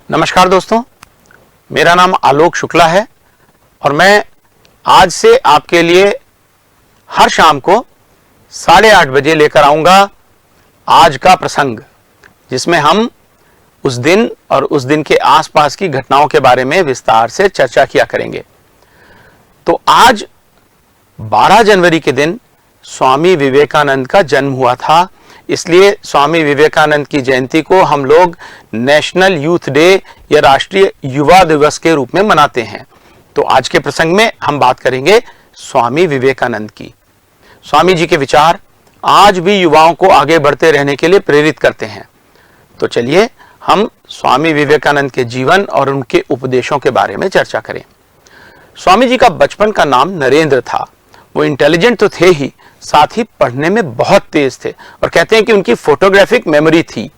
नमस्कार दोस्तों, मेरा नाम आलोक शुक्ला है और मैं आज से आपके लिए हर शाम को 8:30 बजे लेकर आऊंगा आज का प्रसंग, जिसमें हम उस दिन और उस दिन के आसपास की घटनाओं के बारे में विस्तार से चर्चा किया करेंगे। तो आज 12 जनवरी के दिन स्वामी विवेकानंद का जन्म हुआ था, इसलिए स्वामी विवेकानंद की जयंती को हम लोग नेशनल यूथ डे या राष्ट्रीय युवा दिवस के रूप में मनाते हैं। तो आज के प्रसंग में हम बात करेंगे स्वामी विवेकानंद की। स्वामी जी के विचार आज भी युवाओं को आगे बढ़ते रहने के लिए प्रेरित करते हैं। तो चलिए हम स्वामी विवेकानंद के जीवन और उनके उपदेशों के बारे में चर्चा करें। स्वामी जी का बचपन का नाम नरेंद्र था। वो इंटेलिजेंट तो थे ही, साथ ही पढ़ने में बहुत तेज थे और कहते हैं कि उनकी फोटोग्राफिक मेमोरी थी।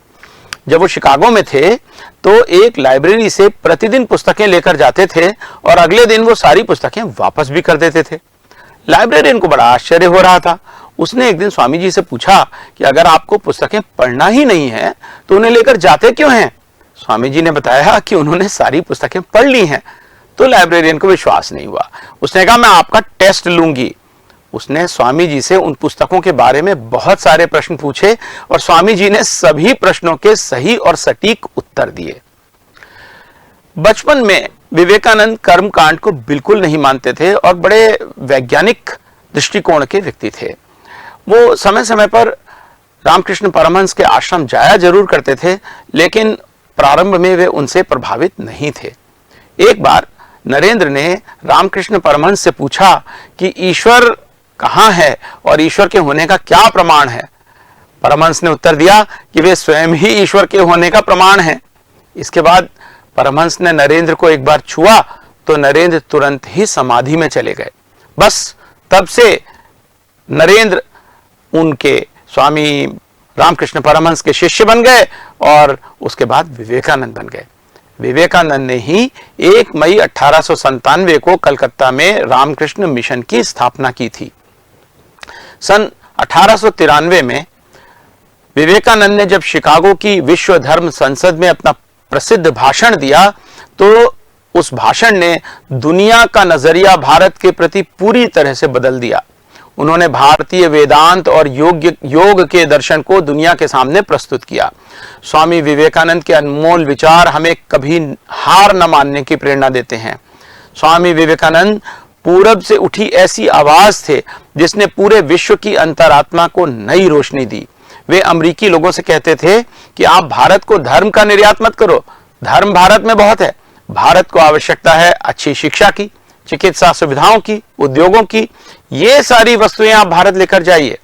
जब वो शिकागो में थे तो एक लाइब्रेरी से प्रतिदिन पुस्तकें लेकर जाते थे और अगले दिन वो सारी पुस्तकें वापस भी कर देते थे। लाइब्रेरियन को बड़ा आश्चर्य हो रहा था। उसने एक दिन स्वामी जी से पूछा कि अगर आपको पुस्तकें पढ़ना ही नहीं है तो उन्हें लेकर जाते क्यों हैं? स्वामी जी ने बताया कि उन्होंने सारी पुस्तकें पढ़ ली हैं। तो लाइब्रेरियन को विश्वास नहीं हुआ। उसने कहा, मैं आपका टेस्ट लूंगी। उसने स्वामी जी से उन पुस्तकों के बारे में बहुत सारे प्रश्न पूछे और स्वामी जी ने सभी प्रश्नों के सही और सटीक उत्तर दिए। बचपन में विवेकानंद कर्मकांड को बिल्कुल नहीं मानते थे और बड़े वैज्ञानिक दृष्टिकोण के व्यक्ति थे। वो समय समय पर रामकृष्ण परमहंस के आश्रम जाया जरूर करते थे, लेकिन प्रारंभ में वे उनसे प्रभावित नहीं थे। एक बार नरेंद्र ने रामकृष्ण परमहंस से पूछा कि ईश्वर कहाँ है और ईश्वर के होने का क्या प्रमाण है? परमहंस ने उत्तर दिया कि वे स्वयं ही ईश्वर के होने का प्रमाण है। इसके बाद परमहंस ने नरेंद्र को एक बार छुआ तो नरेंद्र तुरंत ही समाधि में चले गए। बस तब से नरेंद्र उनके स्वामी रामकृष्ण परमहंस के शिष्य बन गए और उसके बाद विवेकानंद बन गए। विवेकानंद ने ही 1 मई 1897 को कलकत्ता में रामकृष्ण मिशन की स्थापना की थी। सन 1893 में विवेकानंद ने जब शिकागो की विश्व धर्म संसद में अपना प्रसिद्ध भाषण दिया तो उस भाषण ने दुनिया का नजरिया भारत के प्रति पूरी तरह से बदल दिया। उन्होंने भारतीय वेदांत और योग के दर्शन को दुनिया के सामने प्रस्तुत किया। स्वामी विवेकानंद के अनमोल विचार हमें कभी हार न मानने की प्रेरणा देते हैं। स्वामी विवेकानंद पूरब से उठी ऐसी आवाज थे जिसने पूरे विश्व की अंतरात्मा को नई रोशनी दी। वे अमेरिकी लोगों से कहते थे कि आप भारत को धर्म का निर्यात मत करो, धर्म भारत में बहुत है। भारत को आवश्यकता है अच्छी शिक्षा की, चिकित्सा सुविधाओं की, उद्योगों की। ये सारी वस्तुएं आप भारत लेकर जाइए।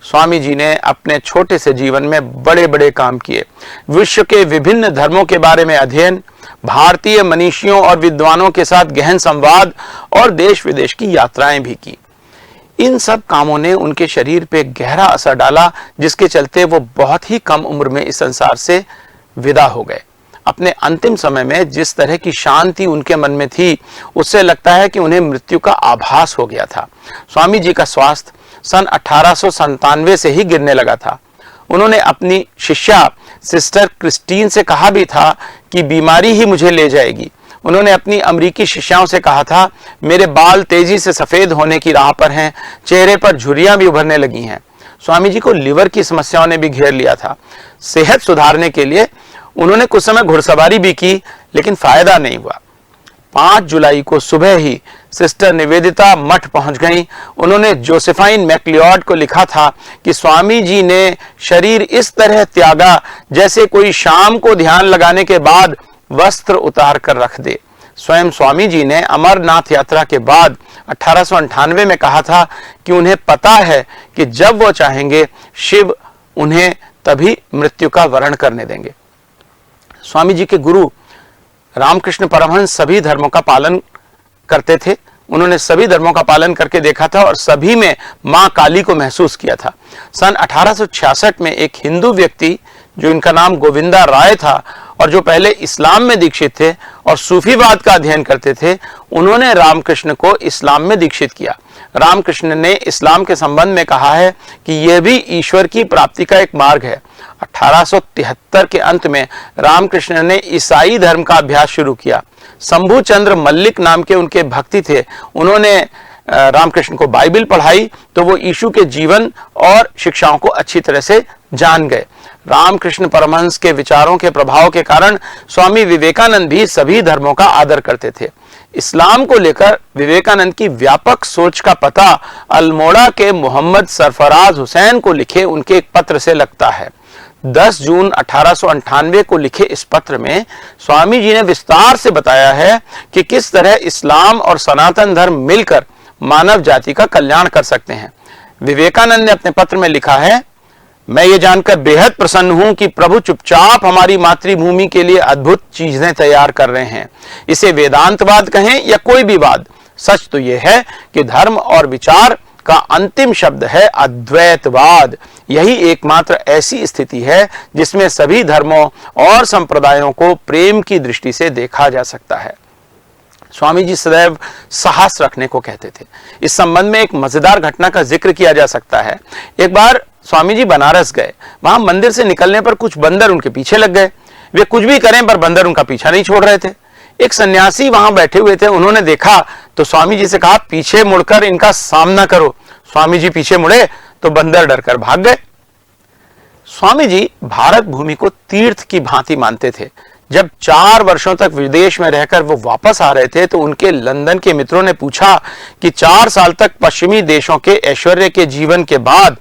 स्वामी जी ने अपने छोटे से जीवन में बड़े बड़े काम किए। विश्व के विभिन्न धर्मों के बारे में अध्ययन, भारतीय मनीषियों और विद्वानों के साथ गहन संवाद और देश विदेश की यात्राएं भी की। इन सब कामों ने उनके शरीर पे गहरा असर डाला, जिसके चलते वो बहुत ही कम उम्र में इस संसार से विदा हो गए। अपने अंतिम समय में जिस तरह की शांति उनके मन में थी, उससे लगता है कि उन्हें मृत्यु का आभास हो गया था। स्वामी जी का स्वास्थ्य सन 1897 से ही गिरने लगा था। उन्होंने अपनी शिष्या सिस्टर क्रिस्टीन से कहा भी था कि बीमारी ही मुझे ले जाएगी। उन्होंने अपनी अमेरिकी शिष्याओं से कहा था, मेरे बाल तेजी से सफेद होने की राह पर हैं, चेहरे पर झुर्रियां भी उभरने लगी हैं। स्वामी जी को लिवर की समस्याओं ने भी घेर लिया था। सेहत सुधारने के लिए उन्होंने कुछ समय घुड़सवारी भी की, लेकिन फायदा नहीं हुआ। 5 जुलाई को सुबह ही सिस्टर निवेदिता मठ पहुंच गईं। उन्होंने जोसेफाइन मैक्लियोड को लिखा था कि स्वामी जी ने शरीर इस तरह त्यागा जैसे कोई शाम को ध्यान लगाने के बाद वस्त्र उतार कर रख दे। स्वयं स्वामी जी ने अमरनाथ यात्रा के बाद 1898 में कहा था कि उन्हें पता है कि जब वो चाहेंगे शिव उन्हें तभी मृत्यु का वरण करने देंगे। स्वामी जी के गुरु रामकृष्ण परमहंस सभी धर्मों का पालन करते थे। उन्होंने सभी धर्मों का पालन करके देखा था और सभी में मां काली को महसूस किया था। सन 1866 में एक हिंदू व्यक्ति, जो इनका नाम गोविंदा राय था और जो पहले इस्लाम में दीक्षित थे और सूफीवाद का अध्ययन करते थे, उन्होंने रामकृष्ण को इस्लाम में दीक्षित किया। रामकृष्ण ने इस्लाम के संबंध में कहा है कि यह भी ईश्वर की प्राप्ति का एक मार्ग है। 1873 के अंत में रामकृष्ण ने ईसाई धर्म का अभ्यास शुरू किया। शंभू चंद्र मल्लिक नाम के उनके भक्ति थे। उन्होंने रामकृष्ण को बाइबल पढ़ाई तो वो यीशु के जीवन और शिक्षाओं को अच्छी तरह से जान गए। रामकृष्ण परमहंस के विचारों के प्रभाव के कारण स्वामी विवेकानंद भी सभी धर्मों का आदर करते थे। इस्लाम को लेकर विवेकानंद की व्यापक सोच का पता अल्मोड़ा के मोहम्मद सरफराज हुसैन को लिखे उनके एक पत्र से लगता है। 10 जून 1898 को लिखे इस पत्र में स्वामी जी ने विस्तार से बताया है कि किस तरह इस्लाम और सनातन धर्म मिलकर मानव जाति का कल्याण कर सकते हैं। विवेकानंद ने अपने पत्र में लिखा है, मैं ये जानकर बेहद प्रसन्न हूं कि प्रभु चुपचाप हमारी मातृभूमि के लिए अद्भुत चीजें तैयार कर रहे हैं। इसे वेदांतवाद कहें या कोई भी वाद, सच तो यह है कि धर्म और विचार का अंतिम शब्द है अद्वैतवाद। यही एकमात्र ऐसी स्थिति है जिसमें सभी धर्मों और संप्रदायों को प्रेम की दृष्टि से देखा जा सकता है। स्वामी जी सदैव साहस रखने को कहते थे। इस संबंध में एक मजेदार घटना का जिक्र किया जा सकता है। एक बार स्वामी जी बनारस गए। वहां मंदिर से निकलने पर कुछ बंदर उनके पीछे लग गए। वे कुछ भी करें पर बंदर उनका पीछा नहीं छोड़ रहे थे। एक सन्यासी वहां बैठे हुए थे। उन्होंने देखा तो स्वामी जी से कहा, पीछे मुड़कर इनका सामना करो। स्वामी जी पीछे मुड़े तो बंदर डरकर भाग गए। स्वामी जी भारत भूमि को तीर्थ की भांति मानते थे। जब 4 वर्षों तक विदेश में रहकर वो वापस आ रहे थे तो उनके लंदन के मित्रों ने पूछा कि 4 साल तक पश्चिमी देशों के ऐश्वर्य के जीवन के बाद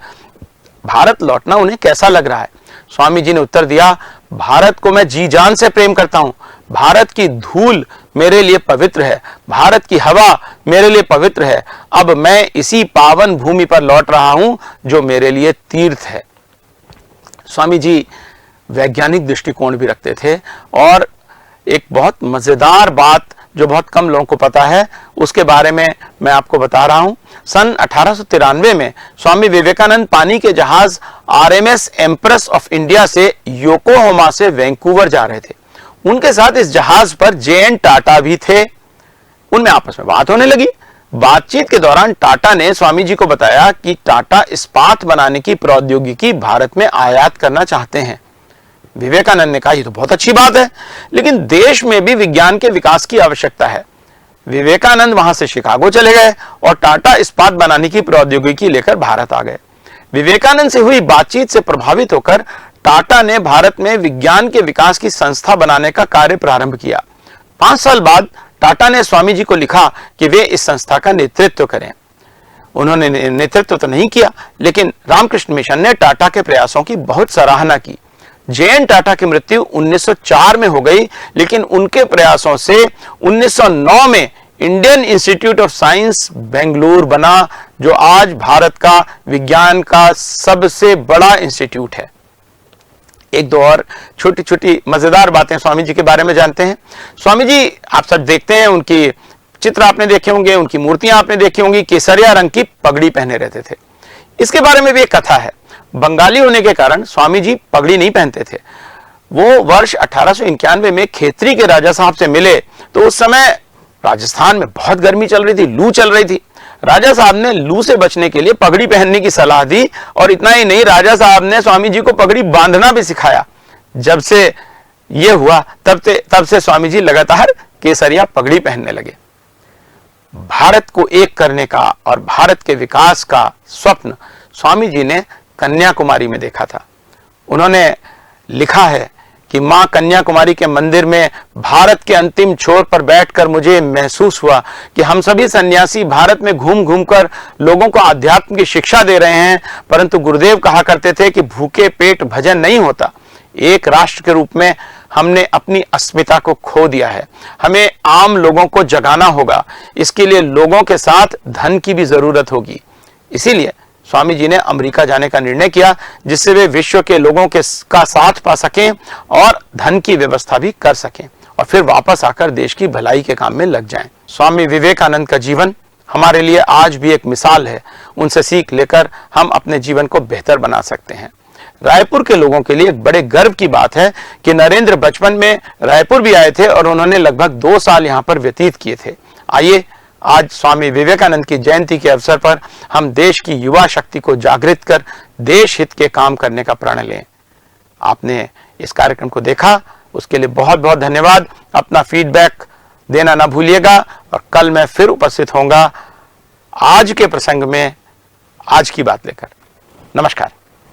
भारत लौटना उन्हें कैसा लग रहा है। स्वामी जी ने उत्तर दिया, भारत को मैं जी जान से प्रेम करता हूं। भारत की धूल मेरे लिए पवित्र है, भारत की हवा मेरे लिए पवित्र है। अब मैं इसी पावन भूमि पर लौट रहा हूं जो मेरे लिए तीर्थ है। स्वामी जी वैज्ञानिक दृष्टिकोण भी रखते थे और एक बहुत मजेदार बात जो बहुत कम लोगों को पता है उसके बारे में मैं आपको बता रहा हूं। सन 1893 में स्वामी विवेकानंद पानी के जहाज RMS एम्प्रेस ऑफ इंडिया से योकोहामा से वैंकूवर जा रहे थे। उनके साथ इस जहाज पर JN टाटा भी थे। उनमें आपस में बात होने लगी। बातचीत के दौरान टाटा ने स्वामी जी को बताया कि टाटा इस्पात बनाने की प्रौद्योगिकी भारत में आयात करना चाहते हैं। विवेकानंद ने कहा, ये तो बहुत अच्छी बात है, लेकिन देश में भी विज्ञान के विकास की आवश्यकता है। विवेकानंद वहां से शिकागो चले गए और टाटा इस्पात बनाने की प्रौद्योगिकी लेकर भारत आ गए। विवेकानंद से हुई बातचीत से प्रभावित होकर टाटा ने भारत में विज्ञान के विकास की संस्था बनाने का कार्य प्रारंभ किया। 5 साल बाद टाटा ने स्वामी जी को लिखा कि वे इस संस्था का नेतृत्व करें। उन्होंने नेतृत्व तो नहीं किया, लेकिन रामकृष्ण मिशन ने टाटा के प्रयासों की बहुत सराहना की। JN टाटा की मृत्यु 1904 में हो गई, लेकिन उनके प्रयासों से 1909 में Indian institute of science Bengaluru बना, जो आज भारत का विज्ञान का सबसे बड़ा इंस्टीट्यूट है। एक दो और छोटी छोटी मजेदार बातें स्वामी जी के बारे में जानते हैं। स्वामी जी आप सब देखते हैं, उनकी चित्र आपने देखे होंगे, उनकी मूर्तियां आपने देखी होंगी। केसरिया रंग की पगड़ी पहने रहते थे। इसके बारे में भी एक कथा है। बंगाली होने के कारण स्वामी जी पगड़ी नहीं पहनते थे। वो वर्ष 1891 में खेतरी के राजा साहब से मिले तो उस समय राजस्थान में बहुत गर्मी चल रही थी, लू चल रही थी। राजा साहब ने लू से बचने के लिए पगड़ी पहनने की सलाह दी और इतना ही नहीं, राजा साहब ने स्वामी जी को पगड़ी बांधना भी सिखाया। जब से ये हुआ तब से स्वामी जी लगातार केसरिया पगड़ी पहनने लगे। भारत को एक करने का और भारत के विकास का स्वप्न स्वामी जी ने कन्याकुमारी में देखा था। उन्होंने लिखा है कि मां कन्याकुमारी के मंदिर में भारत के अंतिम छोर पर बैठकर मुझे महसूस हुआ कि हम सभी सन्यासी भारत में घूम घूम कर लोगों को अध्यात्म की शिक्षा दे रहे हैं, परंतु गुरुदेव कहा करते थे कि भूखे पेट भजन नहीं होता। एक राष्ट्र के रूप में हमने अपनी अस्मिता को खो दिया है। हमें आम लोगों को जगाना होगा। इसके लिए लोगों के साथ धन की भी जरूरत होगी। इसीलिए स्वामी जी ने अमेरिका जाने का निर्णय किया, जिससे वे विश्व के लोगों का साथ पा सकें और धन की व्यवस्था भी कर सकें और फिर वापस आकर देश की भलाई के काम में लग जाएं। स्वामी विवेकानंद का जीवन हमारे लिए आज भी एक मिसाल है। उनसे सीख लेकर हम अपने जीवन को बेहतर बना सकते हैं। रायपुर के लोगों के लिए एक बड़े गर्व की बात है कि नरेंद्र बचपन में रायपुर भी आए थे और उन्होंने लगभग 2 साल यहाँ पर व्यतीत किए थे। आइए आज स्वामी विवेकानंद की जयंती के अवसर पर हम देश की युवा शक्ति को जागृत कर देश हित के काम करने का प्रण लें। आपने इस कार्यक्रम को देखा, उसके लिए बहुत बहुत धन्यवाद। अपना फीडबैक देना ना भूलिएगा और कल मैं फिर उपस्थित होऊंगा आज के प्रसंग में आज की बात लेकर। नमस्कार।